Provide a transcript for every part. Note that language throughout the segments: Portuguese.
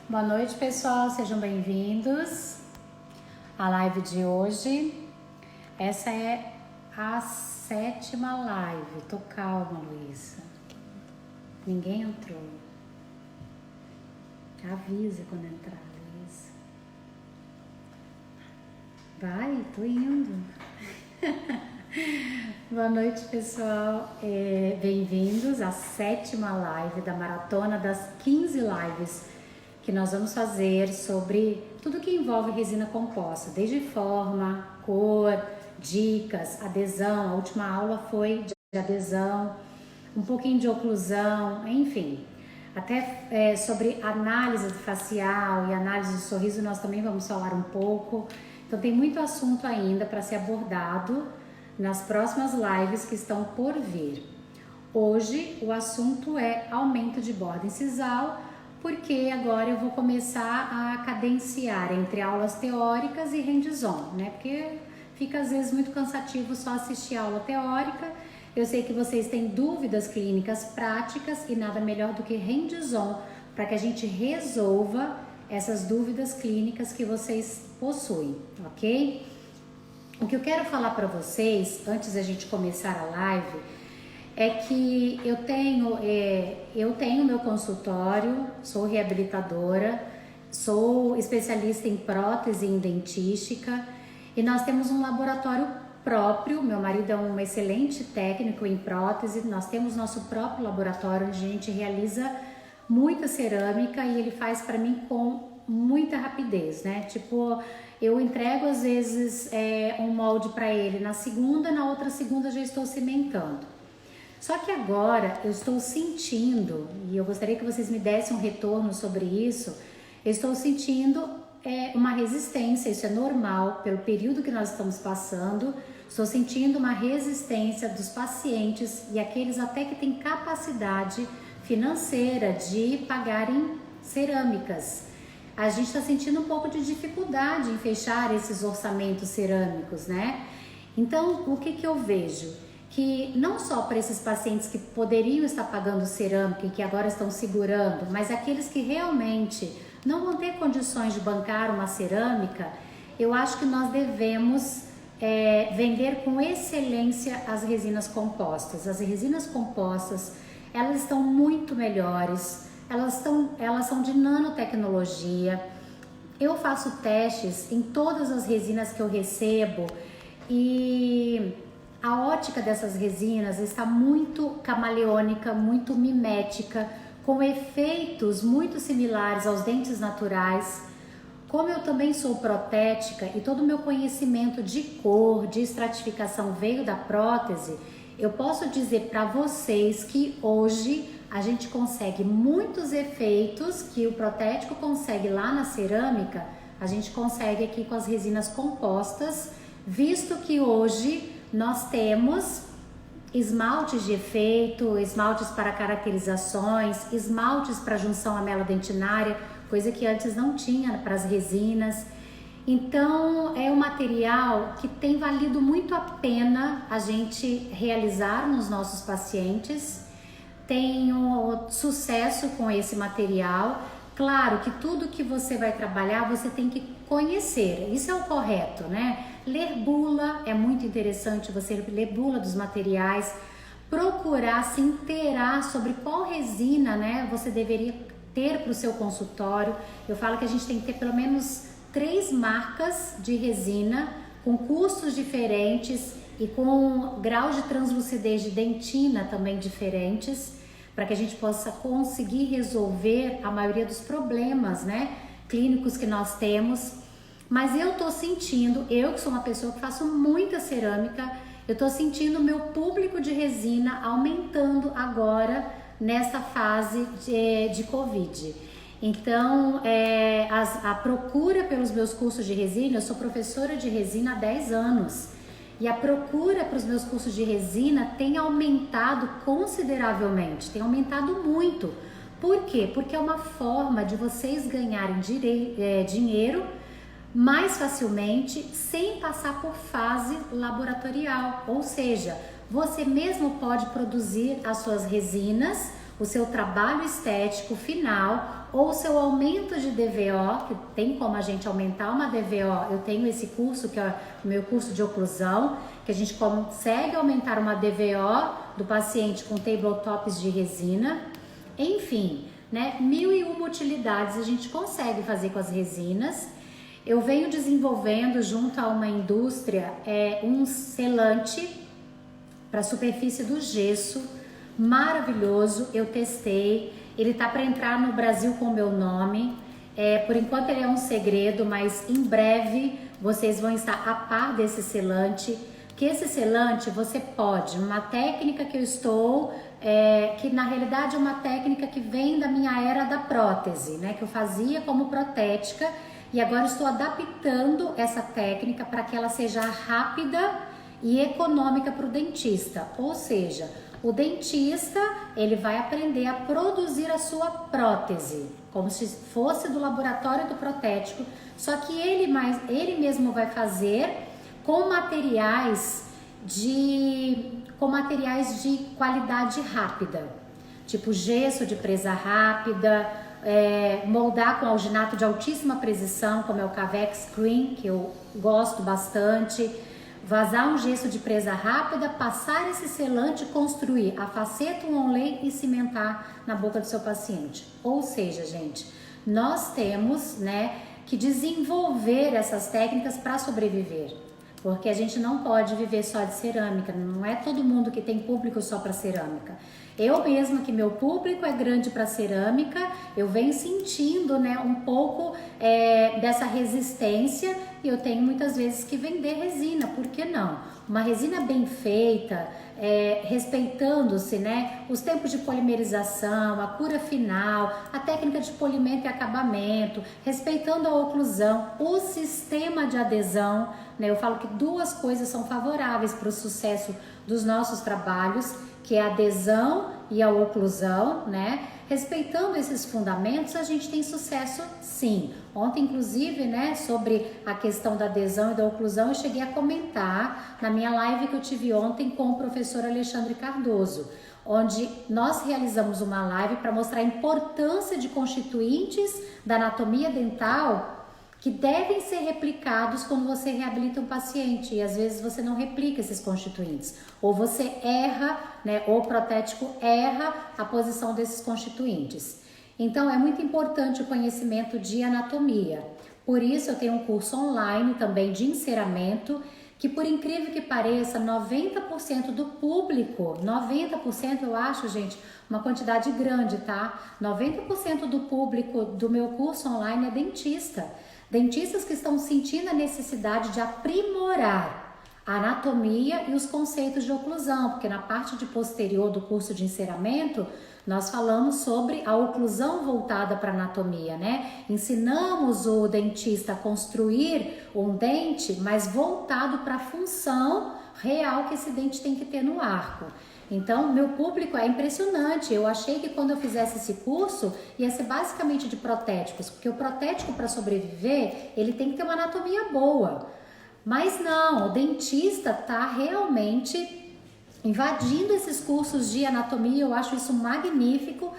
Boa noite, pessoal, sejam bem-vindos à live de hoje. Essa é a 7ª live. Tô calma, Luísa. Ninguém entrou. Avisa quando entrar, Luísa. Vai, tô indo. Boa noite, pessoal. Bem-vindos à 7ª live da maratona das 15 lives que nós vamos fazer sobre tudo que envolve resina composta, desde forma, cor, dicas, adesão. A última aula foi de adesão, um pouquinho de oclusão, enfim. Até sobre análise facial e análise de sorriso nós também vamos falar um pouco. Então tem muito assunto ainda para ser abordado nas próximas lives que estão por vir. Hoje o assunto é aumento de borda incisal, porque agora eu vou começar a cadenciar entre aulas teóricas e hands-on, né? Porque fica às vezes muito cansativo só assistir a aula teórica. Eu sei que vocês têm dúvidas clínicas práticas e nada melhor do que hands-on para que a gente resolva essas dúvidas clínicas que vocês possuem, ok? O que eu quero falar para vocês, antes da gente começar a live, é que eu tenho meu consultório, sou reabilitadora, sou especialista em prótese e em dentística e nós temos um laboratório próprio. Meu marido é um excelente técnico em prótese, nós temos nosso próprio laboratório onde a gente realiza muita cerâmica e ele faz para mim com muita rapidez, né? Tipo, eu entrego às vezes um molde para ele na segunda, na outra segunda já estou cimentando. Só que agora eu estou sentindo, e eu gostaria que vocês me dessem um retorno sobre isso, eu estou sentindo uma resistência, isso é normal, pelo período que nós estamos passando, estou sentindo uma resistência dos pacientes e aqueles até que têm capacidade financeira de pagarem cerâmicas. A gente está sentindo um pouco de dificuldade em fechar esses orçamentos cerâmicos, né? Então, o que eu vejo? Que não só para esses pacientes que poderiam estar pagando cerâmica e que agora estão segurando, mas aqueles que realmente não vão ter condições de bancar uma cerâmica, eu acho que nós devemos vender com excelência as resinas compostas. As resinas compostas, elas estão muito melhores, elas são de nanotecnologia. Eu faço testes em todas as resinas que eu recebo e a ótica dessas resinas está muito camaleônica, muito mimética, com efeitos muito similares aos dentes naturais. Como eu também sou protética e todo o meu conhecimento de cor, de estratificação veio da prótese, eu posso dizer para vocês que hoje a gente consegue muitos efeitos que o protético consegue lá na cerâmica, a gente consegue aqui com as resinas compostas, visto que hoje nós temos esmaltes de efeito, esmaltes para caracterizações, esmaltes para junção amelo-dentinária, coisa que antes não tinha para as resinas. Então é um material que tem valido muito a pena a gente realizar nos nossos pacientes. Tenho sucesso com esse material. Claro que tudo que você vai trabalhar você tem que conhecer, isso é o correto, né? Ler bula é muito interessante, você ler bula dos materiais, procurar se inteirar sobre qual resina, né, você deveria ter para o seu consultório. Eu falo que a gente tem que ter pelo menos 3 marcas de resina com custos diferentes e com graus de translucidez de dentina também diferentes, para que a gente possa conseguir resolver a maioria dos problemas, né, clínicos que nós temos. Mas eu tô sentindo, eu que sou uma pessoa que faço muita cerâmica, eu tô sentindo o meu público de resina aumentando agora nessa fase de Covid. Então, a procura pelos meus cursos de resina, eu sou professora de resina há 10 anos. E a procura para os meus cursos de resina tem aumentado consideravelmente, tem aumentado muito. Por quê? Porque é uma forma de vocês ganharem dinheiro mais facilmente sem passar por fase laboratorial. Ou seja, você mesmo pode produzir as suas resinas o seu trabalho estético final ou o seu aumento de DVO, que tem como a gente aumentar uma DVO. Eu tenho esse curso, que é o meu curso de oclusão, que a gente consegue aumentar uma DVO do paciente com tabletops de resina. Enfim, né, 1001 utilidades a gente consegue fazer com as resinas. Eu venho desenvolvendo junto a uma indústria um selante para a superfície do gesso, maravilhoso, eu testei, ele tá para entrar no Brasil com o meu nome, por enquanto ele é um segredo, mas em breve vocês vão estar a par desse selante, que esse selante você pode, uma técnica que eu estou, que na realidade é uma técnica que vem da minha era da prótese, né, que eu fazia como protética e agora estou adaptando essa técnica para que ela seja rápida e econômica para o dentista, ou seja, o dentista ele vai aprender a produzir a sua prótese, como se fosse do laboratório do protético, só que ele mesmo vai fazer com materiais de qualidade rápida, tipo gesso de presa rápida, moldar com alginato de altíssima precisão, como é o Cavex Cream, que eu gosto bastante. Vazar um gesso de presa rápida, passar esse selante, construir a faceta, um onlay e cimentar na boca do seu paciente. Ou seja, gente, nós temos, né, que desenvolver essas técnicas para sobreviver. Porque a gente não pode viver só de cerâmica, não é todo mundo que tem público só para cerâmica. Eu mesma, que meu público é grande para cerâmica, eu venho sentindo, né, um pouco dessa resistência e eu tenho muitas vezes que vender resina, por que não? Uma resina bem feita, respeitando-se, né, os tempos de polimerização, a cura final, a técnica de polimento e acabamento, respeitando a oclusão, o sistema de adesão, né, eu falo que duas coisas são favoráveis para o sucesso dos nossos trabalhos, que é a adesão e a oclusão, né? Respeitando esses fundamentos, a gente tem sucesso sim. Ontem, inclusive, né, sobre a questão da adesão e da oclusão, eu cheguei a comentar na minha live que eu tive ontem com o professor Alexandre Cardoso, onde nós realizamos uma live para mostrar a importância de constituintes da anatomia dental que devem ser replicados quando você reabilita um paciente e às vezes você não replica esses constituintes, ou você erra, né, ou o protético erra a posição desses constituintes. Então é muito importante o conhecimento de anatomia, por isso eu tenho um curso online também de enceramento, que por incrível que pareça, 90% do público, 90% eu acho, gente, uma quantidade grande, tá? 90% do público do meu curso online é dentista. Dentistas que estão sentindo a necessidade de aprimorar a anatomia e os conceitos de oclusão, porque na parte de posterior do curso de enceramento, nós falamos sobre a oclusão voltada para a anatomia, né? Ensinamos o dentista a construir um dente, mas voltado para a função real que esse dente tem que ter no arco. Então, meu público é impressionante. Eu achei que quando eu fizesse esse curso, ia ser basicamente de protéticos, porque o protético, para sobreviver, ele tem que ter uma anatomia boa. Mas não, o dentista está realmente invadindo esses cursos de anatomia. Eu acho isso magnífico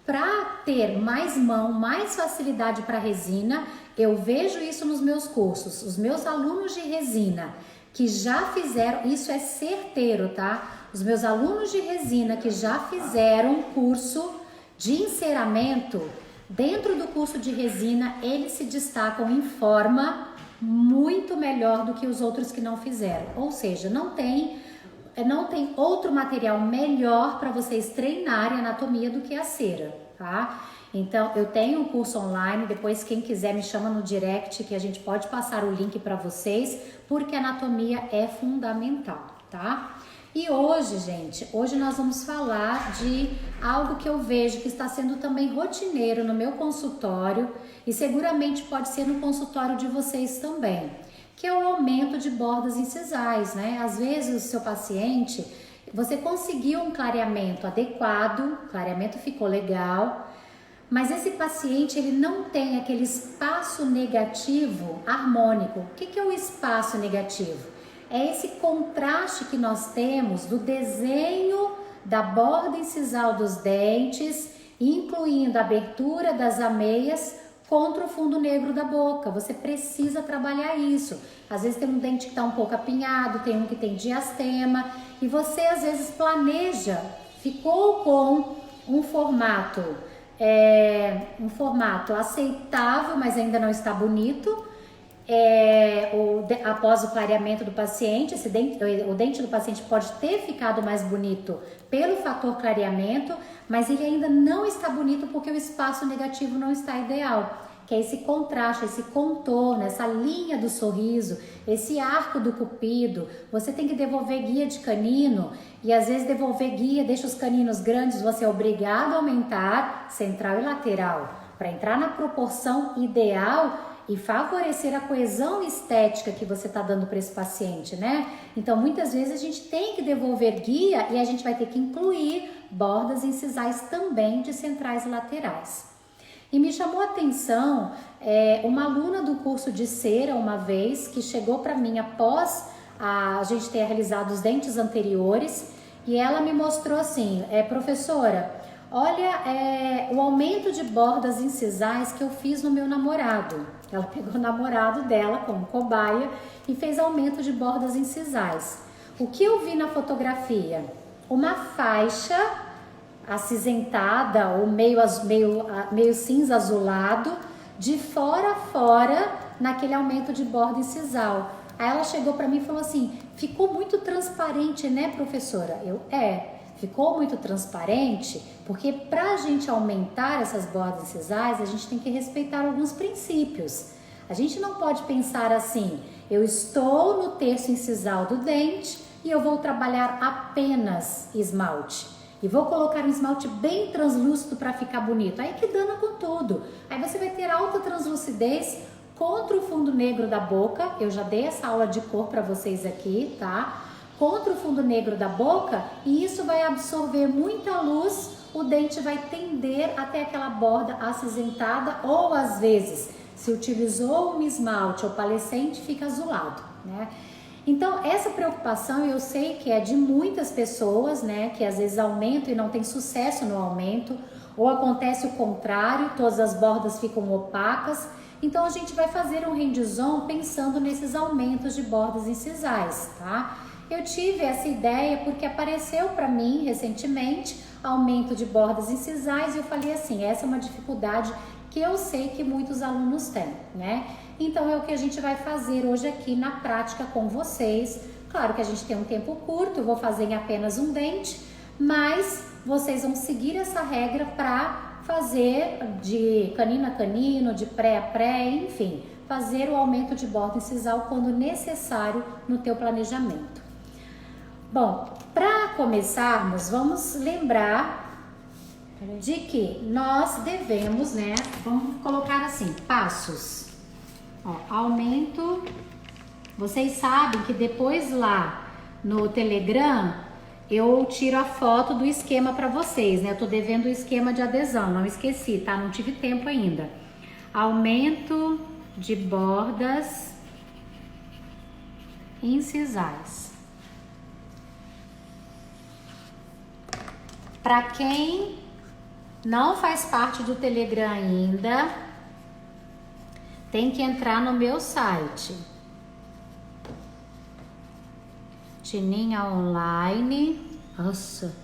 para ter mais mão, mais facilidade para resina. Eu vejo isso nos meus cursos. Os meus alunos de resina que já fizeram, isso é certeiro, tá? Os meus alunos de resina que já fizeram curso de enceramento, dentro do curso de resina, eles se destacam em forma muito melhor do que os outros que não fizeram. Ou seja, não tem outro material melhor para vocês treinarem anatomia do que a cera, tá? Então, eu tenho um curso online, depois quem quiser me chama no direct que a gente pode passar o link para vocês, porque a anatomia é fundamental, tá? E hoje, gente, hoje nós vamos falar de algo que eu vejo que está sendo também rotineiro no meu consultório e seguramente pode ser no consultório de vocês também, que é o aumento de bordas incisais, né? Às vezes o seu paciente, você conseguiu um clareamento adequado, o clareamento ficou legal, mas esse paciente ele não tem aquele espaço negativo harmônico. O que é o espaço negativo? É esse contraste que nós temos do desenho da borda incisal dos dentes, incluindo a abertura das ameias contra o fundo negro da boca. Você precisa trabalhar isso. Às vezes tem um dente que está um pouco apinhado, tem um que tem diastema, e você às vezes planeja, ficou com um formato aceitável, mas ainda não está bonito. Após o clareamento do paciente, o dente do paciente pode ter ficado mais bonito pelo fator clareamento, mas ele ainda não está bonito porque o espaço negativo não está ideal, que é esse contraste, esse contorno, essa linha do sorriso, esse arco do cupido. Você tem que devolver guia de canino, e às vezes devolver guia deixa os caninos grandes, você é obrigado a aumentar central e lateral para entrar na proporção ideal e favorecer a coesão estética que você está dando para esse paciente, né? Então, muitas vezes a gente tem que devolver guia e a gente vai ter que incluir bordas incisais também de centrais e laterais. E me chamou a atenção uma aluna do curso de cera uma vez que chegou para mim após a gente ter realizado os dentes anteriores, e ela me mostrou assim, professora, olha o aumento de bordas incisais que eu fiz no meu namorado. Ela pegou o namorado dela como cobaia e fez aumento de bordas incisais. O que eu vi na fotografia? Uma faixa acinzentada ou meio cinza azulado, de fora a fora, naquele aumento de borda incisal. Aí ela chegou para mim e falou assim, ficou muito transparente, né, professora? Ficou muito transparente, porque para a gente aumentar essas bordas incisais, a gente tem que respeitar alguns princípios. A gente não pode pensar assim, eu estou no terço incisal do dente e eu vou trabalhar apenas esmalte. E vou colocar um esmalte bem translúcido para ficar bonito. Aí que dana com tudo. Aí você vai ter alta translucidez contra o fundo negro da boca. Eu já dei essa aula de cor para vocês aqui, tá? Contra o fundo negro da boca, e isso vai absorver muita luz, o dente vai tender até aquela borda acinzentada, ou às vezes, se utilizou um esmalte opalescente, fica azulado, né? Então, essa preocupação eu sei que é de muitas pessoas, né, que às vezes aumentam e não tem sucesso no aumento, ou acontece o contrário, todas as bordas ficam opacas. Então, a gente vai fazer um hands-on pensando nesses aumentos de bordas incisais, tá? Eu tive essa ideia porque apareceu para mim recentemente aumento de bordas incisais e eu falei assim, essa é uma dificuldade que eu sei que muitos alunos têm, né? Então é o que a gente vai fazer hoje aqui na prática com vocês. Claro que a gente tem um tempo curto, eu vou fazer em apenas um dente, mas vocês vão seguir essa regra para fazer de canino a canino, de pré a pré, enfim, fazer o aumento de borda incisal quando necessário no teu planejamento. Bom, para começarmos, vamos lembrar de que nós devemos, né, vamos colocar assim, passos. Ó, aumento, vocês sabem que depois lá no Telegram eu tiro a foto do esquema para vocês, né? Eu tô devendo o esquema de adesão, não esqueci, tá? Não tive tempo ainda. Aumento de bordas incisais. Para quem não faz parte do Telegram ainda, tem que entrar no meu site. Tininha Online. Nossa,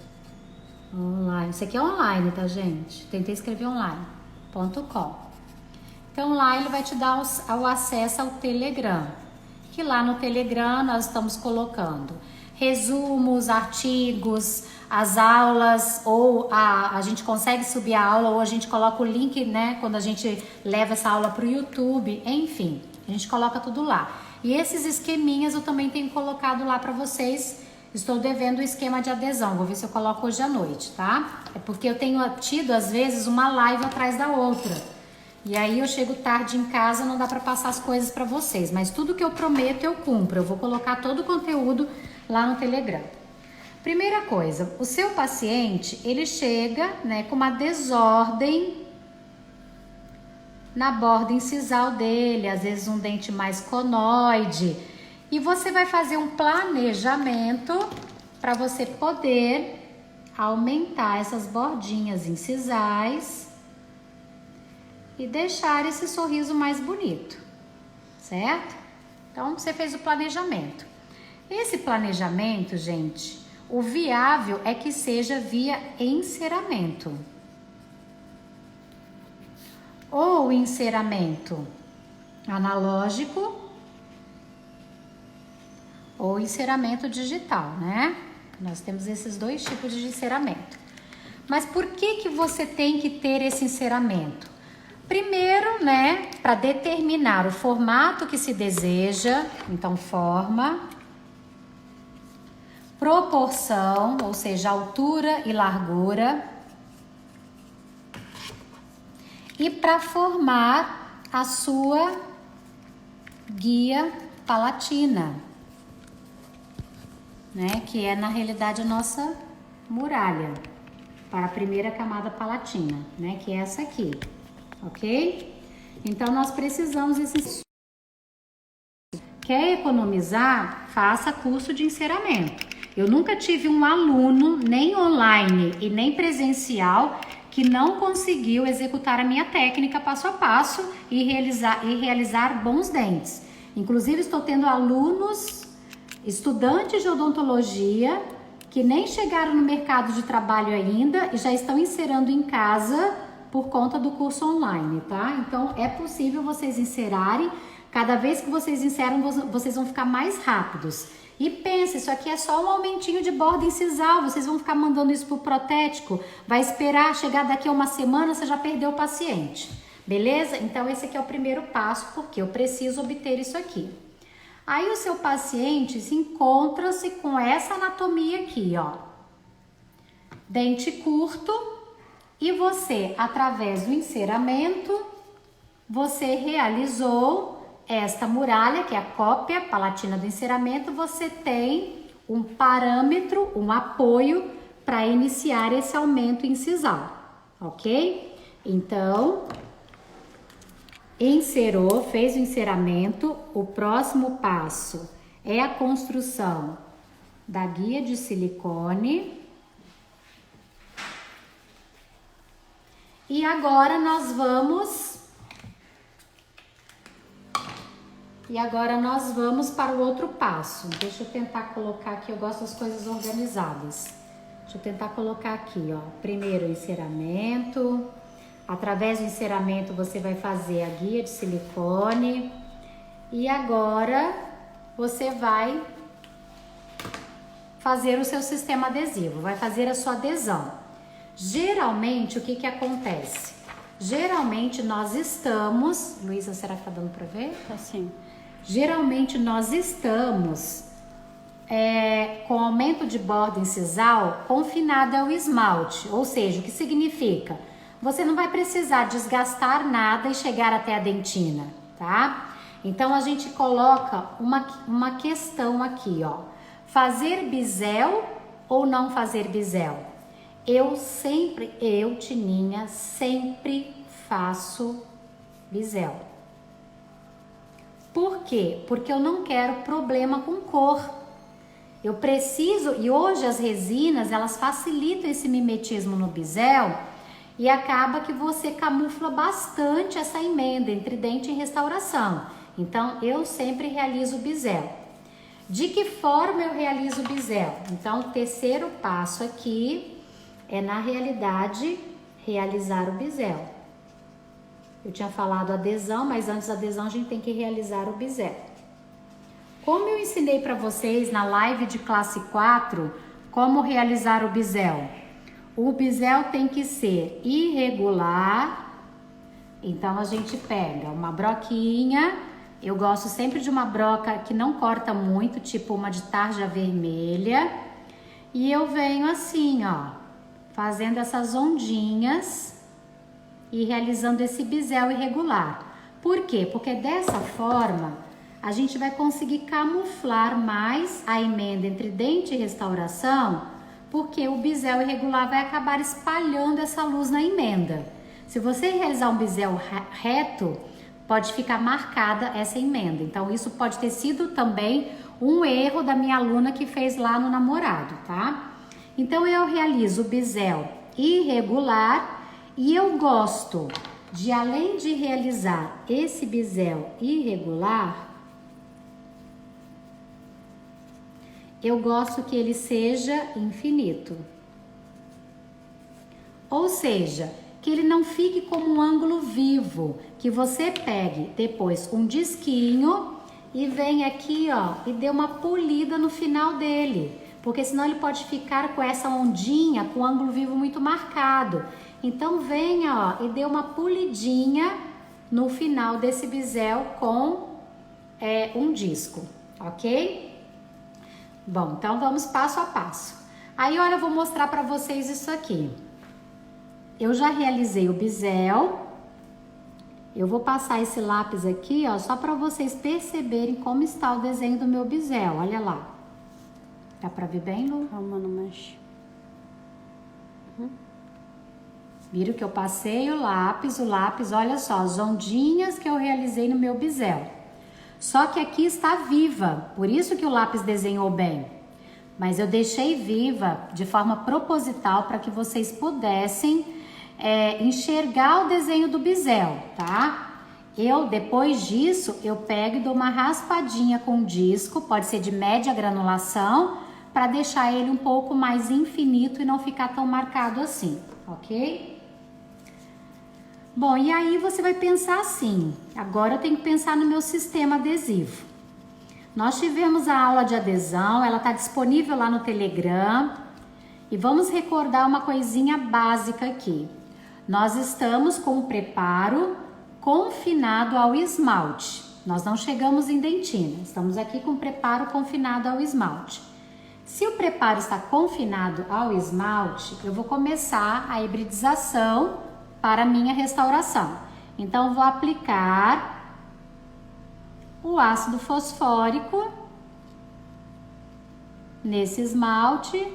online. Isso aqui é online, tá, gente? Tentei escrever online.com. Então lá ele vai te dar o acesso ao Telegram. Que lá no Telegram nós estamos colocando resumos, artigos, as aulas, ou a gente consegue subir a aula, ou a gente coloca o link, né, quando a gente leva essa aula para o YouTube, enfim, a gente coloca tudo lá. E esses esqueminhas eu também tenho colocado lá para vocês. Estou devendo o esquema de adesão, vou ver se eu coloco hoje à noite, tá? É porque eu tenho tido, às vezes, uma live atrás da outra. E aí eu chego tarde em casa, não dá para passar as coisas para vocês. Mas tudo que eu prometo eu cumpro. Eu vou colocar todo o conteúdo lá no Telegram. Primeira coisa, o seu paciente, ele chega, né, com uma desordem na borda incisal dele, às vezes um dente mais conoide, e você vai fazer um planejamento para você poder aumentar essas bordinhas incisais e deixar esse sorriso mais bonito, certo? Então, você fez o planejamento. Esse planejamento, gente, o viável é que seja via enceramento. Ou enceramento analógico ou enceramento digital, né? Nós temos esses dois tipos de enceramento. Mas por que você tem que ter esse enceramento? Primeiro, né, para determinar o formato que se deseja, então forma, proporção, ou seja, altura e largura, e para formar a sua guia palatina, né, que é na realidade a nossa muralha para a primeira camada palatina, né, que é essa aqui, ok? Então nós precisamos desse. Quer economizar? Faça curso de enceramento. Eu nunca tive um aluno, nem online e nem presencial, que não conseguiu executar a minha técnica passo a passo e realizar bons dentes. Inclusive, estou tendo alunos, estudantes de odontologia, que nem chegaram no mercado de trabalho ainda e já estão encerando em casa por conta do curso online, tá? Então, é possível vocês encerarem. Cada vez que vocês enceram, vocês vão ficar mais rápidos. E pensa, isso aqui é só um aumentinho de borda incisal, vocês vão ficar mandando isso pro protético, vai esperar chegar daqui a uma semana, você já perdeu o paciente, beleza? Então esse aqui é o primeiro passo, porque eu preciso obter isso aqui. Aí o seu paciente se encontra-se com essa anatomia aqui, ó, dente curto, e você, através do enceramento, você realizou esta muralha, que é a cópia palatina do enceramento. Você tem um parâmetro, um apoio para iniciar esse aumento incisal, ok? Então, encerou, fez o enceramento, o próximo passo é a construção da guia de silicone. E agora nós vamos para o outro passo. Deixa eu tentar colocar aqui, eu gosto das coisas organizadas. Deixa eu tentar colocar aqui, ó. Primeiro o enceramento. Através do enceramento você vai fazer a guia de silicone. E agora você vai fazer o seu sistema adesivo, vai fazer a sua adesão. Geralmente, o que acontece? Geralmente nós estamos... Luísa, será que tá dando pra ver? Tá sim. Geralmente nós estamos com aumento de borda incisal confinado ao esmalte, ou seja, o que significa? Você não vai precisar desgastar nada e chegar até a dentina, tá? Então a gente coloca uma questão aqui, ó. Fazer bisel ou não fazer bisel? Eu, Tininha, sempre faço bisel. Por quê? Porque eu não quero problema com cor. Eu preciso, e hoje as resinas, elas facilitam esse mimetismo no bisel e acaba que você camufla bastante essa emenda entre dente e restauração. Então, eu sempre realizo o bisel. De que forma eu realizo o bisel? Então, o terceiro passo aqui é, na realidade, realizar o bisel. Eu tinha falado adesão, mas antes da adesão a gente tem que realizar o bisel. Como eu ensinei para vocês na live de classe 4, como realizar o bisel? O bisel tem que ser irregular. Então a gente pega uma broquinha. Eu gosto sempre de uma broca que não corta muito, tipo uma de tarja vermelha. E eu venho assim, ó, fazendo essas ondinhas e realizando esse bisel irregular. Por quê? Porque dessa forma a gente vai conseguir camuflar mais a emenda entre dente e restauração, porque o bisel irregular vai acabar espalhando essa luz na emenda. Se você realizar um bisel reto, pode ficar marcada essa emenda. Então isso pode ter sido também um erro da minha aluna que fez lá no namorado, tá? Então eu realizo o bisel irregular e eu gosto de, além de realizar esse bisel irregular, eu gosto que ele seja infinito. Ou seja, que ele não fique como um ângulo vivo, que você pegue depois um disquinho e vem aqui, ó, e dê uma polida no final dele, porque senão ele pode ficar com essa ondinha, com o ângulo vivo muito marcado. Então venha, ó, e dê uma polidinha no final desse bisel com um disco, ok? Bom, então vamos passo a passo. Aí, olha, eu vou mostrar para vocês isso aqui. Eu já realizei o bisel. Eu vou passar esse lápis aqui, ó, só para vocês perceberem como está o desenho do meu bisel. Olha lá. Dá para ver bem, Lu? Calma, não mexe. Viram que eu passei o lápis, olha só, as ondinhas que eu realizei no meu bisel. Só que aqui está viva, por isso que o lápis desenhou bem. Mas eu deixei viva de forma proposital para que vocês pudessem enxergar o desenho do bisel, tá? Depois disso, eu pego e dou uma raspadinha com o disco, pode ser de média granulação, para deixar ele um pouco mais infinito e não ficar tão marcado assim, ok? Bom, e aí você vai pensar assim, agora eu tenho que pensar no meu sistema adesivo. Nós tivemos a aula de adesão, ela está disponível lá no Telegram. E vamos recordar uma coisinha básica aqui. Nós estamos com o preparo confinado ao esmalte. Nós não chegamos em dentina, estamos aqui com o preparo confinado ao esmalte. Se o preparo está confinado ao esmalte, eu vou começar a hibridização para a minha restauração. Então, vou aplicar o ácido fosfórico nesse esmalte.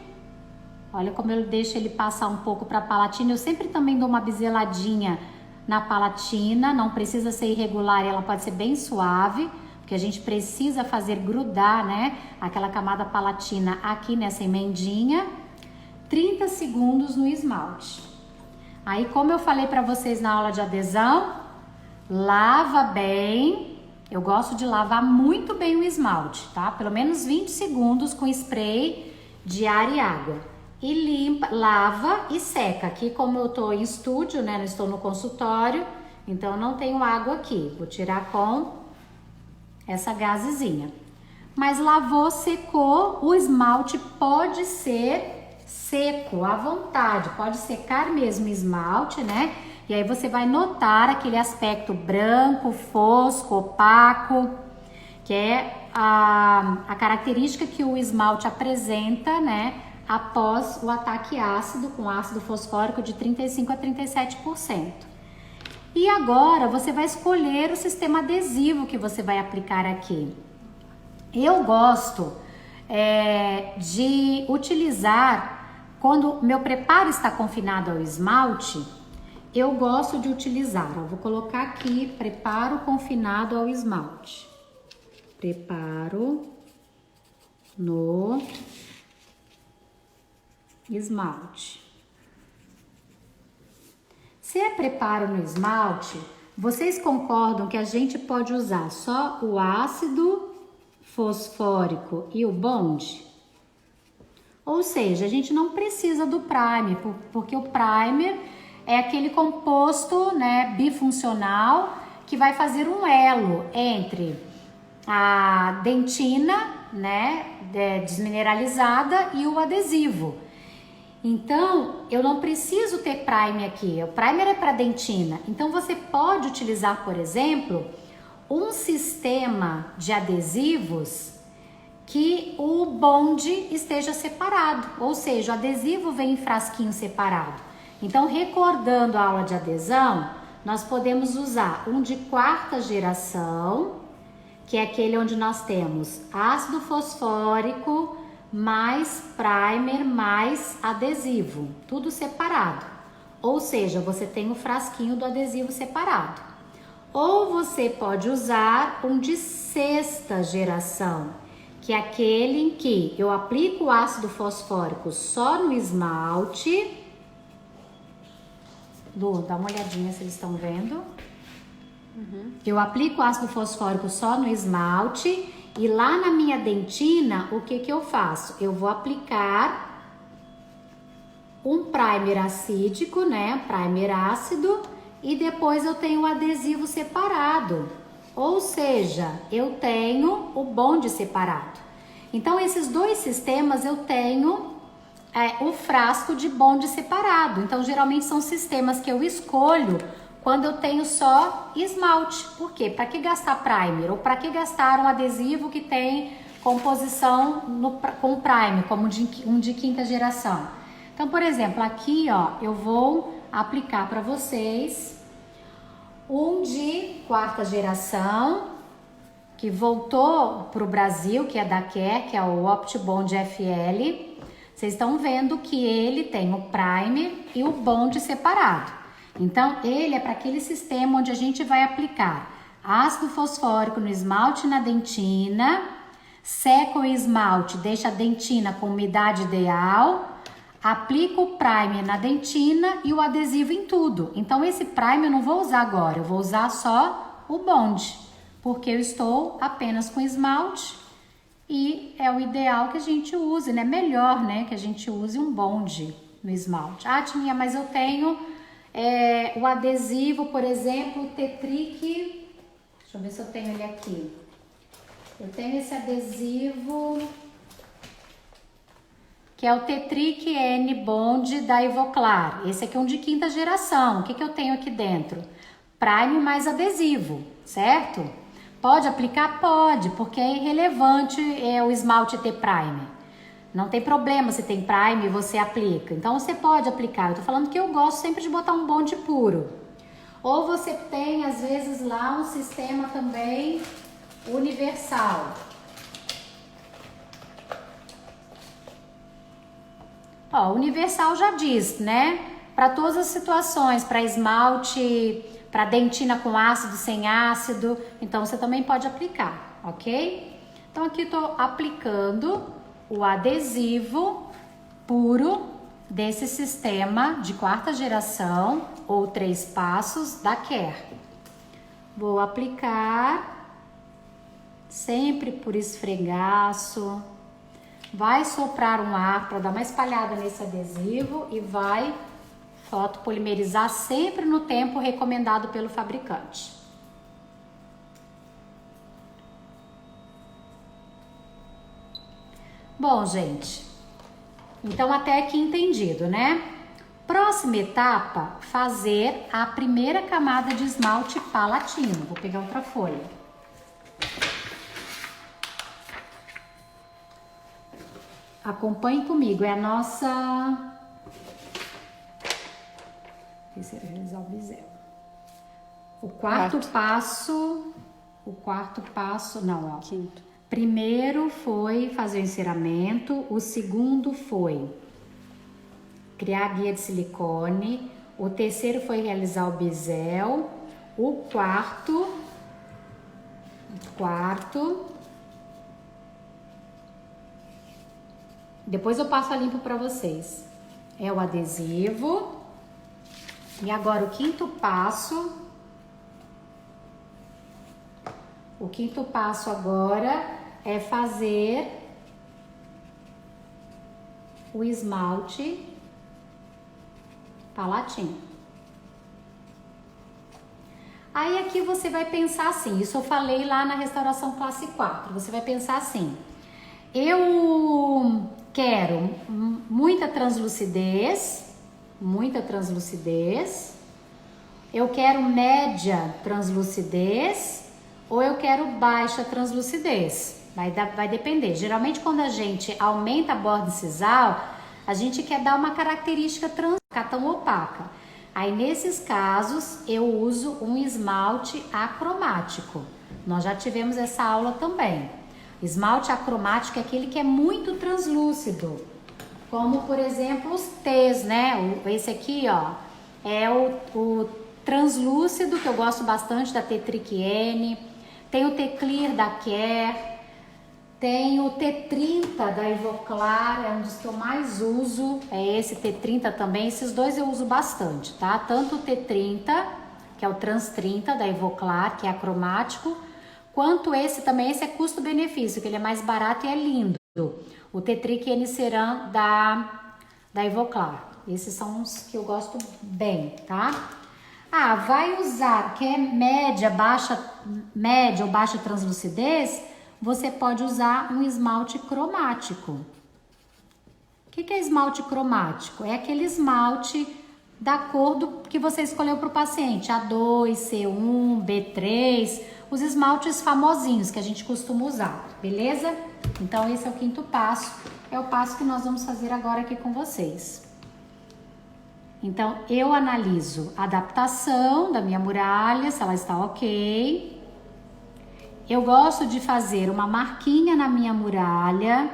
Olha como eu deixo ele passar um pouco para a palatina. Eu sempre também dou uma biseladinha na palatina, não precisa ser irregular, ela pode ser bem suave, porque a gente precisa fazer grudar, né, aquela camada palatina aqui nessa emendinha. 30 segundos no esmalte. Aí, como eu falei para vocês na aula de adesão, lava bem. Eu gosto de lavar muito bem o esmalte, tá? Pelo menos 20 segundos com spray de ar e água. E limpa, lava e seca. Aqui, como eu tô em estúdio, né? Não estou no consultório, então não tenho água aqui. Vou tirar com essa gazezinha. Mas lavou, secou, o esmalte pode ser seco à vontade, pode secar mesmo o esmalte, né? E aí você vai notar aquele aspecto branco, fosco, opaco, que é a característica que o esmalte apresenta, né? Após o ataque ácido, com ácido fosfórico de 35% a 37%. E agora você vai escolher o sistema adesivo que você vai aplicar aqui. Eu gosto de utilizar, quando meu preparo está confinado ao esmalte, eu gosto de utilizar, vou colocar aqui, preparo confinado ao esmalte. Preparo no esmalte. Se é preparo no esmalte, vocês concordam que a gente pode usar só o ácido fosfórico e o Bond? Ou seja, a gente não precisa do primer, porque o primer é aquele composto, né, bifuncional que vai fazer um elo entre a dentina, né, desmineralizada e o adesivo. Então, eu não preciso ter primer aqui, o primer é para dentina. Então, você pode utilizar, por exemplo, um sistema de adesivos que o bonde esteja separado, ou seja, o adesivo vem em frasquinho separado. Então, recordando a aula de adesão, nós podemos usar um de 4ª geração, que é aquele onde nós temos ácido fosfórico, mais primer, mais adesivo, tudo separado. Ou seja, você tem o frasquinho do adesivo separado. Ou você pode usar um de 6ª geração, que é aquele em que eu aplico o ácido fosfórico só no esmalte. Lu, dá uma olhadinha se eles estão vendo. Eu aplico o ácido fosfórico só no esmalte e lá na minha dentina, o que que eu faço? Eu vou aplicar um primer acídico, né? Primer ácido, e depois eu tenho o adesivo separado. Ou seja, eu tenho o bonde separado. Então, esses dois sistemas eu tenho o frasco de bonde separado. Então, geralmente são sistemas que eu escolho quando eu tenho só esmalte. Por quê? Para que gastar primer? Ou para que gastar um adesivo que tem composição com primer, como um de quinta geração? Então, por exemplo, aqui ó, eu vou aplicar para vocês um de quarta geração, que voltou para o Brasil, que é da Care, que é o OptiBond FL. Vocês estão vendo que ele tem o primer e o bonde separado. Então, ele é para aquele sistema onde a gente vai aplicar ácido fosfórico no esmalte e na dentina, seca o esmalte, deixa a dentina com umidade ideal, aplica o primer na dentina e o adesivo em tudo. Então, esse primer eu não vou usar agora, eu vou usar só o bonde, porque eu estou apenas com esmalte e é o ideal que a gente use, né? Melhor, né? Que a gente use um bonde no esmalte. Ah, Tininha, mas eu tenho o adesivo, por exemplo, o Tetric. Deixa eu ver se eu tenho ele aqui. Eu tenho esse adesivo que é o Tetric N Bond da Ivoclar. Esse aqui é um de quinta geração. O que que eu tenho aqui dentro? Primer mais adesivo, certo? Pode aplicar? Pode, porque é irrelevante o esmalte ter primer. Não tem problema se tem primer e você aplica. Então você pode aplicar. Eu tô falando que eu gosto sempre de botar um bonde puro. Ou você tem, às vezes, lá um sistema também universal. Ó, universal já diz, né? Para todas as situações, para esmalte, para dentina com ácido, sem ácido, então você também pode aplicar, ok? Então aqui eu tô aplicando o adesivo puro desse sistema de quarta geração ou 3 passos da Care. Vou aplicar sempre por esfregaço. Vai soprar um ar para dar uma espalhada nesse adesivo e vai fotopolimerizar sempre no tempo recomendado pelo fabricante. Bom, gente, então até aqui entendido, né? Próxima etapa, fazer a primeira camada de esmalte palatino. Vou pegar outra folha. Acompanhe comigo, é a nossa... realizar o bisel. O quarto passo, não, ó. Quinto. Primeiro foi fazer o enceramento, o segundo foi criar a guia de silicone, o terceiro foi realizar o bisel, o quarto, depois eu passo a limpo para vocês, é o adesivo. E agora o quinto passo agora é fazer o esmalte palatino. Aí aqui você vai pensar assim, isso eu falei lá na restauração classe 4, você vai pensar assim, eu quero muita translucidez, eu quero média translucidez ou eu quero baixa translucidez, vai depender. Geralmente quando a gente aumenta a borda sisal, a gente quer dar uma característica tão opaca. Aí nesses casos eu uso um esmalte acromático. Nós já tivemos essa aula também. Esmalte acromático é aquele que é muito translúcido, como por exemplo os T's, né? Esse aqui, ó, é o translúcido, que eu gosto bastante, da Tetric N. Tem o T-Clear da Care. Tem o T30 da Ivoclar, é um dos que eu mais uso, é esse T30 também, esses dois eu uso bastante, tá? Tanto o T30, que é o Trans 30 da Ivoclar, que é acromático, quanto esse também, esse é custo-benefício, que ele é mais barato e é lindo. O Tetric N Ceram da Ivoclar. Esses são os que eu gosto bem, tá? Ah, vai usar, quer média ou baixa translucidez? Você pode usar um esmalte cromático. O que é esmalte cromático? É aquele esmalte da cor que você escolheu para o paciente, A2, C1, B3, os esmaltes famosinhos que a gente costuma usar, beleza? Então esse é o quinto passo, é o passo que nós vamos fazer agora aqui com vocês. Então eu analiso a adaptação da minha muralha, se ela está ok. Eu gosto de fazer uma marquinha na minha muralha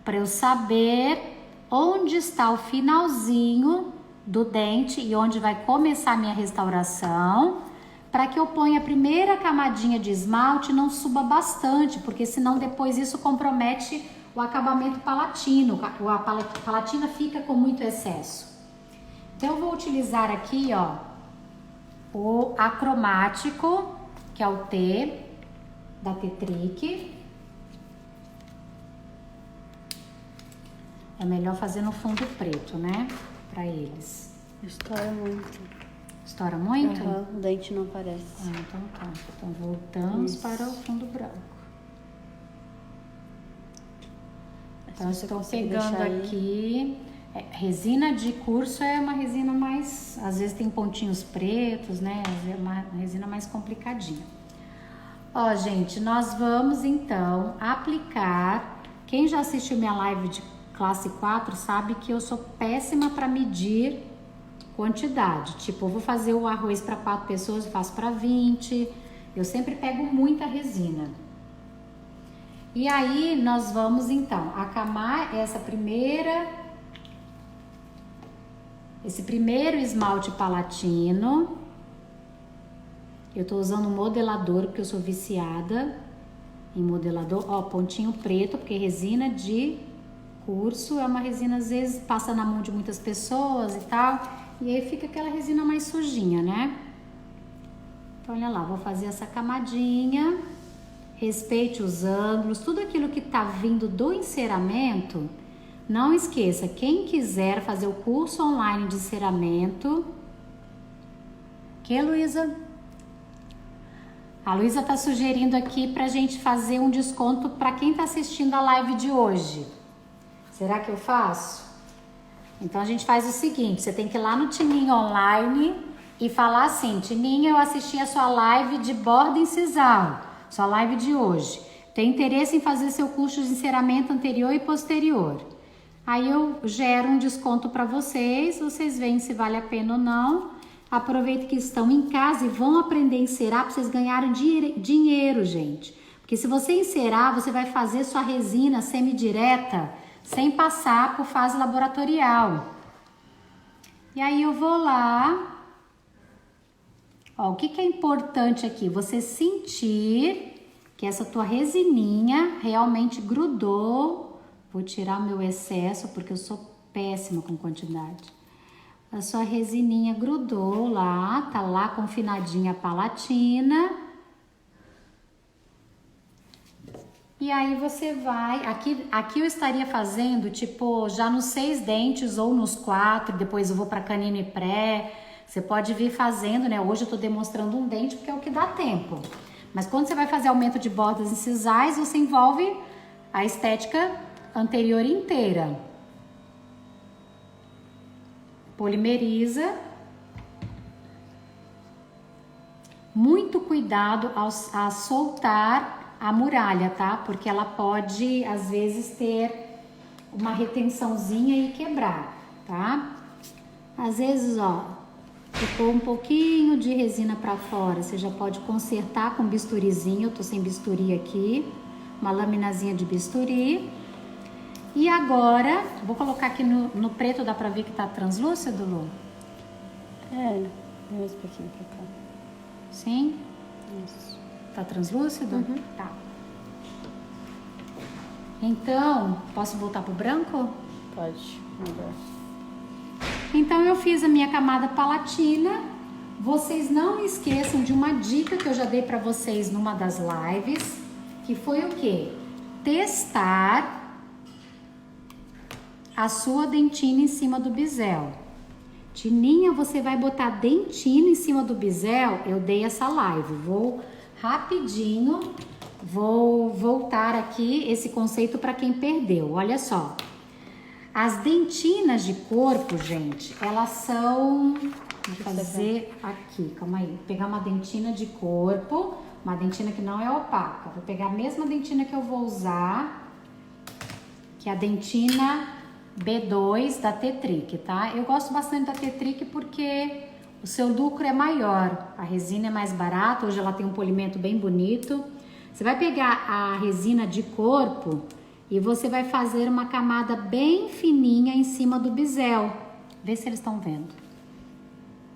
para eu saber onde está o finalzinho do dente e onde vai começar a minha restauração, para que eu ponha a primeira camadinha de esmalte e não suba bastante, porque senão depois isso compromete o acabamento palatino, a palatina fica com muito excesso. Então eu vou utilizar aqui, ó, o acromático, que é o T da Tetric. É melhor fazer no fundo preto, né? Pra eles. Estoura muito. Estoura muito? O dente não aparece. Ah, então tá. Então voltamos para o fundo branco. Então eu estou pegando aqui. Resina de curso é uma resina mais... Às vezes tem pontinhos pretos, né? É uma resina mais complicadinha. Ó, gente, nós vamos então aplicar. Quem já assistiu minha live de classe 4 sabe que eu sou péssima para medir quantidade. Tipo, eu vou fazer o arroz para 4 pessoas, eu faço para 20. Eu sempre pego muita resina. E aí nós vamos então acamar esse primeiro esmalte palatino. Eu tô usando um modelador porque eu sou viciada em modelador. Ó, pontinho preto, porque resina de curso é uma resina, às vezes, passa na mão de muitas pessoas e tal. E aí fica aquela resina mais sujinha, né? Então, olha lá, vou fazer essa camadinha. Respeite os ângulos, tudo aquilo que tá vindo do enceramento. Não esqueça, quem quiser fazer o curso online de enceramento... Que, Luísa? A Luísa está sugerindo aqui para a gente fazer um desconto para quem está assistindo a live de hoje. Será que eu faço? Então a gente faz o seguinte, você tem que ir lá no Tininho Online e falar assim: Tininho, eu assisti a sua live de borda incisal, sua live de hoje. Tem interesse em fazer seu curso de enceramento anterior e posterior. Aí eu gero um desconto para vocês veem se vale a pena ou não. Aproveita que estão em casa e vão aprender a encerar para vocês ganharem dinheiro, gente. Porque se você encerar, você vai fazer sua resina semidireta sem passar por fase laboratorial. E aí eu vou lá. Ó, o que é importante aqui? Você sentir que essa tua resininha realmente grudou. Vou tirar o meu excesso porque eu sou péssima com quantidade. A sua resininha grudou lá, tá lá confinadinha a palatina. E aí você vai, aqui eu estaria fazendo tipo já nos 6 dentes ou nos 4, depois eu vou para canino e pré. Você pode vir fazendo, né? Hoje eu tô demonstrando um dente porque é o que dá tempo. Mas quando você vai fazer aumento de bordas incisais, você envolve a estética anterior inteira. Polimeriza. Muito cuidado a soltar a muralha, tá? Porque ela pode, às vezes, ter uma retençãozinha e quebrar, tá? Às vezes, ó, ficou um pouquinho de resina pra fora, você já pode consertar com bisturizinho. Eu tô sem bisturi aqui, uma laminazinha de bisturi. E agora, vou colocar aqui no preto, dá pra ver que tá translúcido, Lu? É, mais um pouquinho pra cá. Sim? Isso. Tá translúcido? Uhum. Tá. Então, posso voltar pro branco? Pode. Agora. Então eu fiz a minha camada palatina. Vocês não esqueçam de uma dica que eu já dei para vocês numa das lives, que foi o quê? Testar a sua dentina em cima do bisel. Tininha, você vai botar dentina em cima do bisel? Eu dei essa live. Vou rapidinho, vou voltar aqui esse conceito para quem perdeu. Olha só. As dentinas de corpo, gente, elas são... Vou fazer aqui, calma aí. Vou pegar uma dentina de corpo, uma dentina que não é opaca. Vou pegar a mesma dentina que eu vou usar, que é a dentina B2 da Tetric, tá? Eu gosto bastante da Tetric porque o seu lucro é maior. A resina é mais barata, hoje ela tem um polimento bem bonito. Você vai pegar a resina de corpo e você vai fazer uma camada bem fininha em cima do bisel. Vê se eles estão vendo.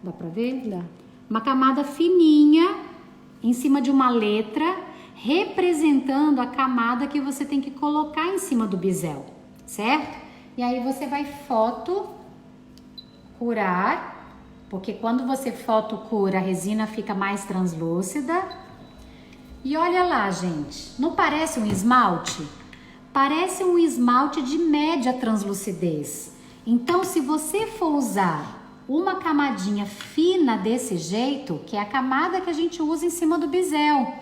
Dá pra ver? Dá. Uma camada fininha em cima de uma letra, representando a camada que você tem que colocar em cima do bisel, certo? E aí você vai fotocurar, porque quando você fotocura, a resina fica mais translúcida. E olha lá, gente, não parece um esmalte? Parece um esmalte de média translucidez. Então, se você for usar uma camadinha fina desse jeito, que é a camada que a gente usa em cima do bisel,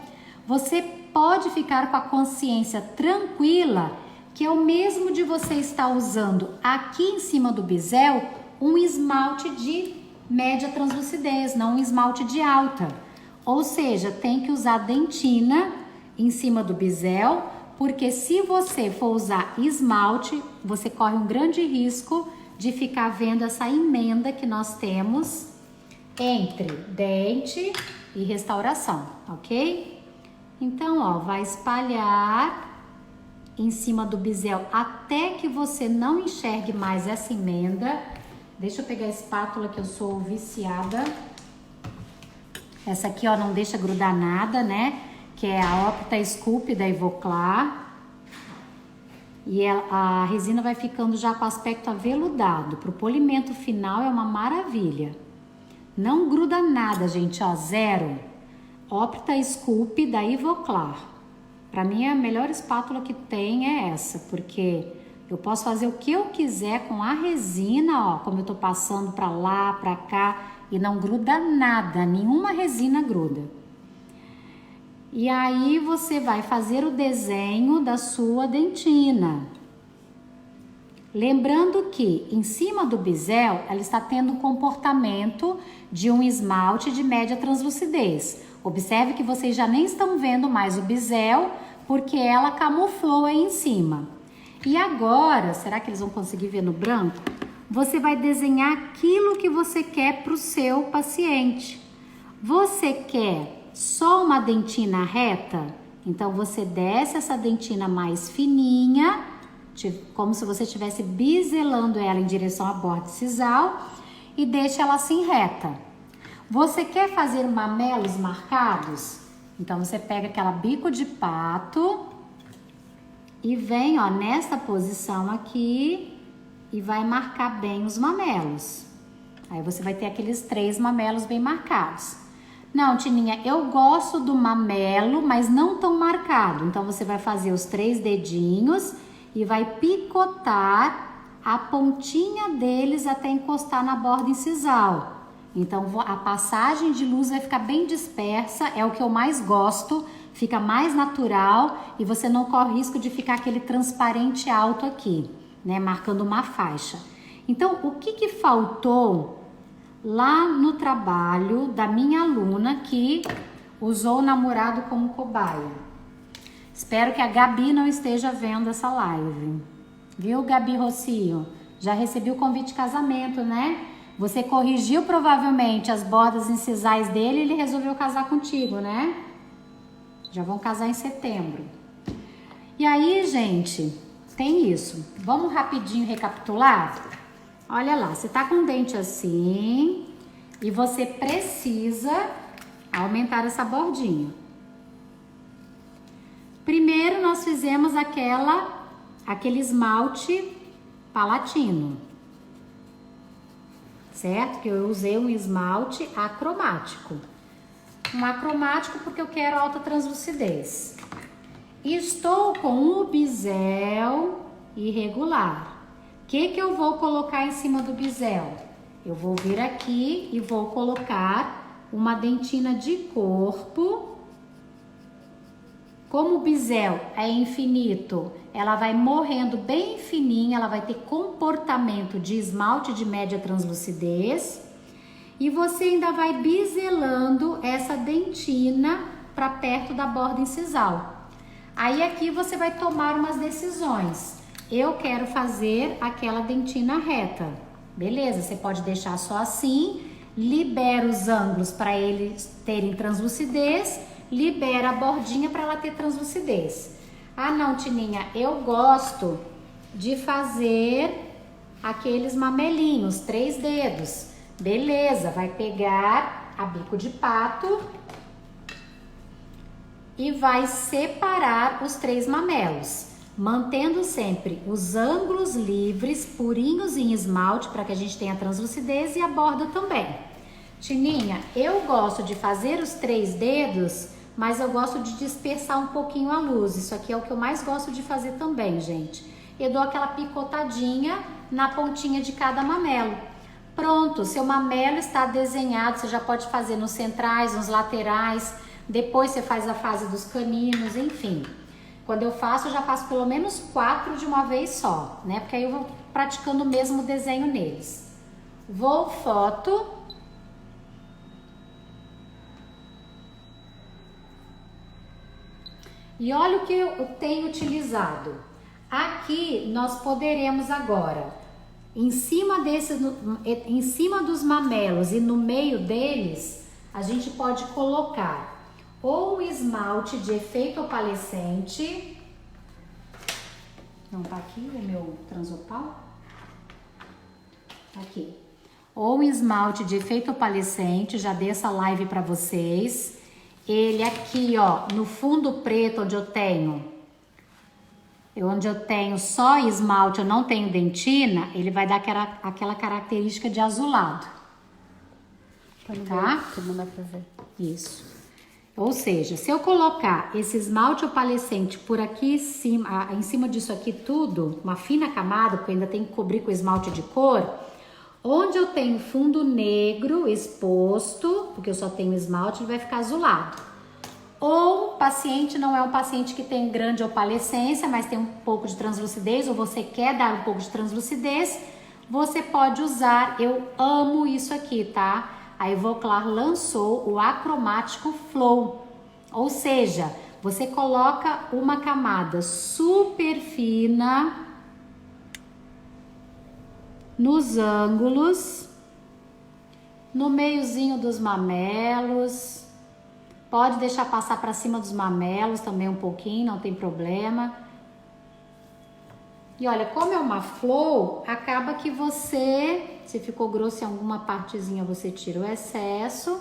você pode ficar com a consciência tranquila que é o mesmo de você estar usando aqui em cima do bisel um esmalte de média translucidez, não um esmalte de alta. Ou seja, tem que usar dentina em cima do bisel, porque se você for usar esmalte, você corre um grande risco de ficar vendo essa emenda que nós temos entre dente e restauração, ok? Então, ó, vai espalhar em cima do bisel até que você não enxergue mais essa emenda. Deixa eu pegar a espátula que eu sou viciada. Essa aqui, ó, não deixa grudar nada, né? Que é a Opta Scoop da Ivoclar. E a resina vai ficando já com aspecto aveludado. Pro polimento final é uma maravilha. Não gruda nada, gente, ó, zero. Opta Scoop da Ivoclar. Pra mim, a melhor espátula que tem é essa, porque eu posso fazer o que eu quiser com a resina, ó, como eu tô passando pra lá, pra cá, e não gruda nada, nenhuma resina gruda. E aí você vai fazer o desenho da sua dentina. Lembrando que em cima do bisel ela está tendo um comportamento de um esmalte de média translucidez. Observe que vocês já nem estão vendo mais o bisel porque ela camuflou aí em cima. E agora, será que eles vão conseguir ver no branco? Você vai desenhar aquilo que você quer para o seu paciente. Você quer só uma dentina reta? Então você desce essa dentina mais fininha, como se você estivesse biselando ela em direção à borda sisal, e deixa ela assim reta. Você quer fazer mamelos marcados? Então você pega aquela bico de pato e vem, ó, nessa posição aqui e vai marcar bem os mamelos. Aí você vai ter aqueles 3 mamelos bem marcados. Não, Tininha, eu gosto do mamelo, mas não tão marcado. Então você vai fazer os 3 dedinhos e vai picotar a pontinha deles até encostar na borda incisal. Então a passagem de luz vai ficar bem dispersa, é o que eu mais gosto, fica mais natural e você não corre risco de ficar aquele transparente alto aqui, né, marcando uma faixa. Então, o que faltou lá no trabalho da minha aluna que usou o namorado como cobaia? Espero que a Gabi não esteja vendo essa live. Viu, Gabi Rocio? Já recebi o convite de casamento, né? Você corrigiu provavelmente as bordas incisais dele e ele resolveu casar contigo, né? Já vão casar em setembro. E aí, gente, tem isso. Vamos rapidinho recapitular? Olha lá, você tá com o dente assim e você precisa aumentar essa bordinha. Primeiro nós fizemos aquela aquele esmalte palatino, certo? Que eu usei um esmalte acromático. Um acromático porque eu quero alta translucidez. E estou com um bisel irregular. O que eu vou colocar em cima do bisel? Eu vou vir aqui e vou colocar uma dentina de corpo. Como o bisel é infinito, ela vai morrendo bem fininha, ela vai ter comportamento de esmalte de média translucidez. E você ainda vai biselando essa dentina para perto da borda incisal. Aí aqui você vai tomar umas decisões. Eu quero fazer aquela dentina reta. Beleza, você pode deixar só assim, libera os ângulos para eles terem translucidez, libera a bordinha para ela ter translucidez. Ah não, Tininha, eu gosto de fazer aqueles mamelinhos, 3 dedos. Beleza, vai pegar a bico de pato e vai separar os 3 mamelos, mantendo sempre os ângulos livres, purinhos em esmalte, para que a gente tenha translucidez e a borda também. Tininha, eu gosto de fazer os 3 dedos, mas eu gosto de dispersar um pouquinho a luz. Isso aqui é o que eu mais gosto de fazer também, gente. Eu dou aquela picotadinha na pontinha de cada mamelo. Pronto, seu mamelo está desenhado, você já pode fazer nos centrais, nos laterais, depois você faz a fase dos caninos, enfim. Quando eu faço, eu já faço pelo menos 4 de uma vez só, né? Porque aí eu vou praticando o mesmo desenho neles. Vou foto. E olha o que eu tenho utilizado. Aqui nós poderemos agora, em cima dos mamelos e no meio deles, a gente pode colocar ou um esmalte de efeito opalescente. Não tá aqui o meu transopal? Aqui. Ou um esmalte de efeito opalescente, já dei essa live para vocês. Ele aqui, ó, no fundo preto, onde eu tenho só esmalte, eu não tenho dentina, ele vai dar aquela característica de azulado. Tá? Não dá pra ver. Isso. Ou seja, se eu colocar esse esmalte opalescente por aqui em cima disso aqui tudo, uma fina camada, porque eu ainda tenho que cobrir com esmalte de cor, onde eu tenho fundo negro exposto, porque eu só tenho esmalte, ele vai ficar azulado. Ou o paciente não é um paciente que tem grande opalescência, mas tem um pouco de translucidez, ou você quer dar um pouco de translucidez, você pode usar, eu amo isso aqui, tá? A Ivoclar lançou o Acromático Flow, ou seja, você coloca uma camada super fina nos ângulos, no meiozinho dos mamelos, pode deixar passar para cima dos mamelos também um pouquinho, não tem problema. E olha, como é uma flow, acaba que se ficou grosso em alguma partezinha, você tira o excesso.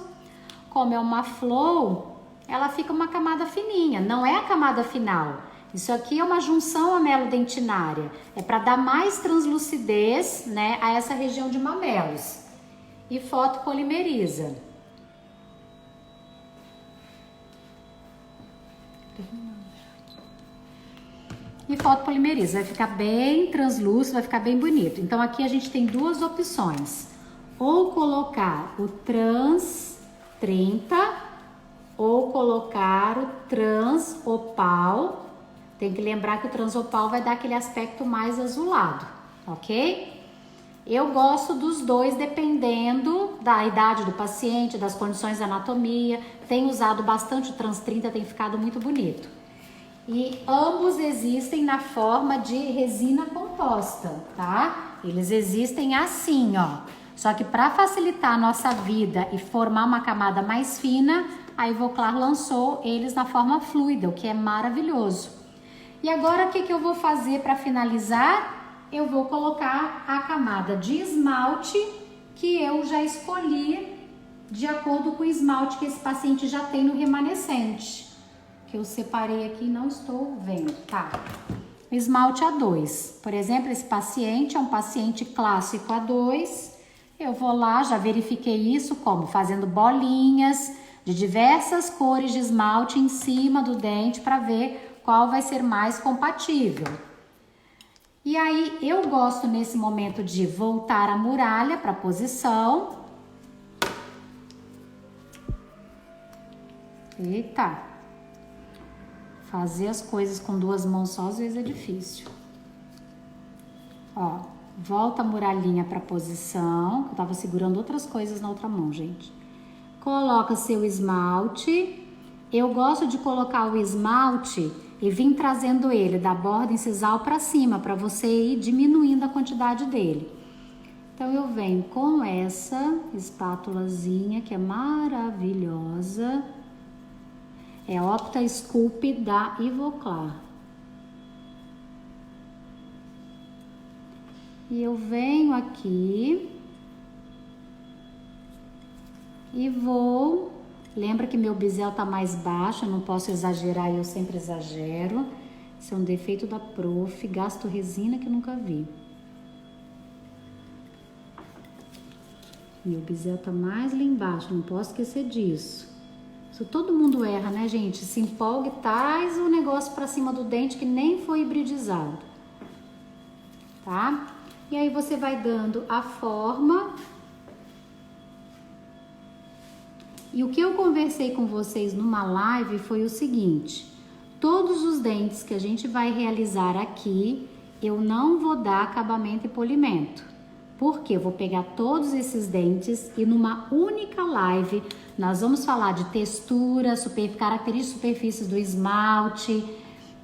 Como é uma flow, ela fica uma camada fininha, não é a camada final. Isso aqui é uma junção amelo-dentinária, é para dar mais translucidez, né, a essa região de mamelos. E fotopolimeriza. E fotopolimeriza, vai ficar bem translúcido, vai ficar bem bonito. Então aqui a gente tem 2 opções, ou colocar o Trans 30 ou colocar o Trans Opal. Tem que lembrar que o Trans Opal vai dar aquele aspecto mais azulado, ok? Eu gosto dos 2 dependendo da idade do paciente, das condições da anatomia. Tenho usado bastante o Trans 30, tem ficado muito bonito. E ambos existem na forma de resina composta, tá? Eles existem assim, ó. Só que para facilitar a nossa vida e formar uma camada mais fina, a Ivoclar lançou eles na forma fluida, o que é maravilhoso. E agora o que eu vou fazer para finalizar? Eu vou colocar a camada de esmalte que eu já escolhi de acordo com o esmalte que esse paciente já tem no remanescente. Que eu separei aqui e não estou vendo, tá? esmalte A2. Por exemplo, esse paciente é um paciente clássico A2. Eu vou lá, já verifiquei isso como? Fazendo bolinhas de diversas cores de esmalte em cima do dente para ver qual vai ser mais compatível. E aí eu gosto nesse momento de voltar a muralha para a posição. Eita! Fazer as coisas com duas mãos só às vezes é difícil. Ó, volta a muralhinha para a posição. Eu tava segurando outras coisas na outra mão, gente. Coloca seu esmalte. Eu gosto de colocar o esmalte e vir trazendo ele da borda incisal para cima, para você ir diminuindo a quantidade dele. Então eu venho com essa espátulazinha que é maravilhosa. É Opta Sculpt da Ivoclar. E eu venho aqui e vou... Lembra que meu bisel tá mais baixo, eu não posso exagerar e eu sempre exagero. Esse é um defeito da prof, gasto resina que eu nunca vi. Meu bisel tá mais lá embaixo, não posso esquecer disso. Isso todo mundo erra, né, gente? Se empolga e traz o negócio pra cima do dente que nem foi hibridizado. Tá? E aí você vai dando a forma. E o que eu conversei com vocês numa live foi o seguinte: todos os dentes que a gente vai realizar aqui, eu não vou dar acabamento e polimento. Porque eu vou pegar todos esses dentes e numa única live nós vamos falar de textura, características de superfícies do esmalte.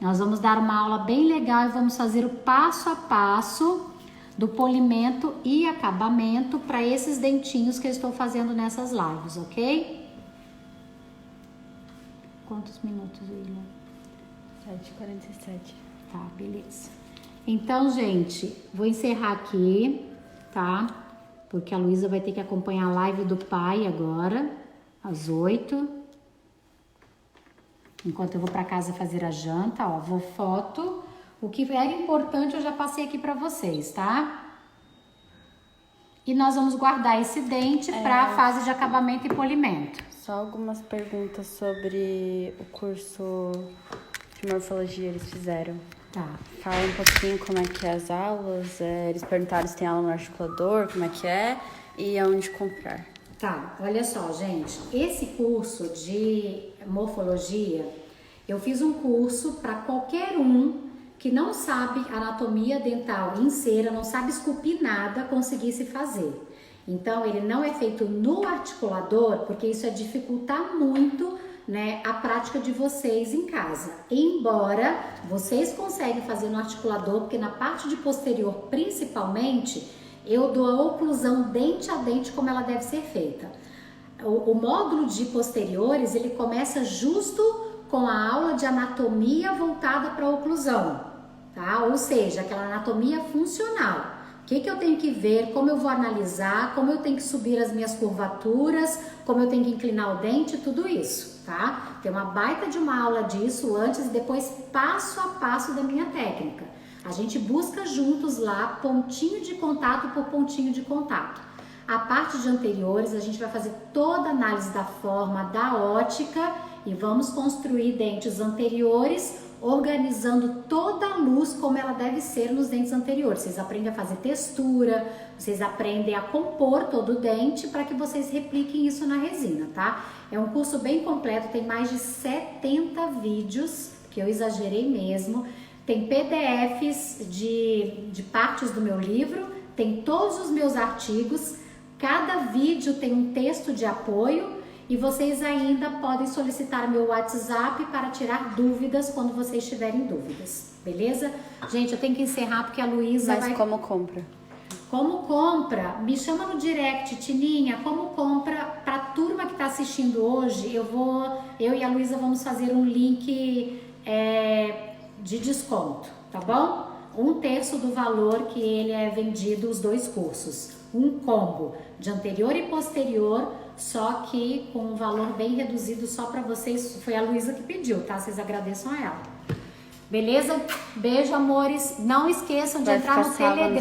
Nós vamos dar uma aula bem legal e vamos fazer o passo a passo do polimento e acabamento para esses dentinhos que eu estou fazendo nessas lives, ok? Quantos minutos, William? 7h47. Tá, beleza. Então, gente, vou encerrar aqui, tá? Porque a Luísa vai ter que acompanhar a live do pai agora, às 8. Enquanto eu vou para casa fazer a janta, ó, vou foto. O que era importante eu já passei aqui para vocês, tá? E nós vamos guardar esse dente para a fase de acabamento e polimento. Só algumas perguntas sobre o curso de morfologia eles fizeram. Tá. Fala um pouquinho como é que é as aulas. Eles perguntaram se tem aula no articulador, como é que é e aonde comprar. Tá, olha só, gente. Esse curso de morfologia, eu fiz um curso para qualquer um que não sabe anatomia dental em cera, não sabe esculpir nada, conseguisse fazer. Então, ele não é feito no articulador, porque isso é dificultar muito, né, a prática de vocês em casa. Embora vocês conseguem fazer no articulador, porque na parte de posterior, principalmente, eu dou a oclusão dente a dente como ela deve ser feita. O módulo de posteriores, ele começa justo com a aula de anatomia voltada para a oclusão, tá? Ou seja, aquela anatomia funcional. O que eu tenho que ver, como eu vou analisar, como eu tenho que subir as minhas curvaturas, como eu tenho que inclinar o dente, tudo isso, tá? Tem uma baita de uma aula disso antes e depois passo a passo da minha técnica. A gente busca juntos lá, pontinho de contato por pontinho de contato. A parte de anteriores, a gente vai fazer toda a análise da forma, da ótica e vamos construir dentes anteriores, organizando toda a luz como ela deve ser nos dentes anteriores. Vocês aprendem a fazer textura, vocês aprendem a compor todo o dente para que vocês repliquem isso na resina, tá? É um curso bem completo, tem mais de 70 vídeos, que eu exagerei mesmo. Tem PDFs de partes do meu livro, tem todos os meus artigos, cada vídeo tem um texto de apoio e vocês ainda podem solicitar meu WhatsApp para tirar dúvidas quando vocês tiverem dúvidas, beleza? Gente, eu tenho que encerrar porque a Luísa vai... Mas como compra? Como compra? Me chama no direct, Tininha, como compra para a turma que está assistindo hoje, eu e a Luísa vamos fazer um link de desconto, tá bom? 1/3 do valor que ele é vendido os dois cursos. Um combo de anterior e posterior, só que com um valor bem reduzido só para vocês. Foi a Luísa que pediu, tá? Vocês agradeçam a ela. Beleza? Beijo, amores. Não esqueçam de Vai entrar no ficar salvo no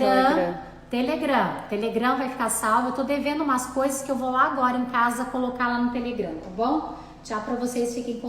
Telegram vai ficar salvo. Eu tô devendo umas coisas que eu vou lá agora em casa colocar lá no Telegram, tá bom? Tchau pra vocês, fiquem com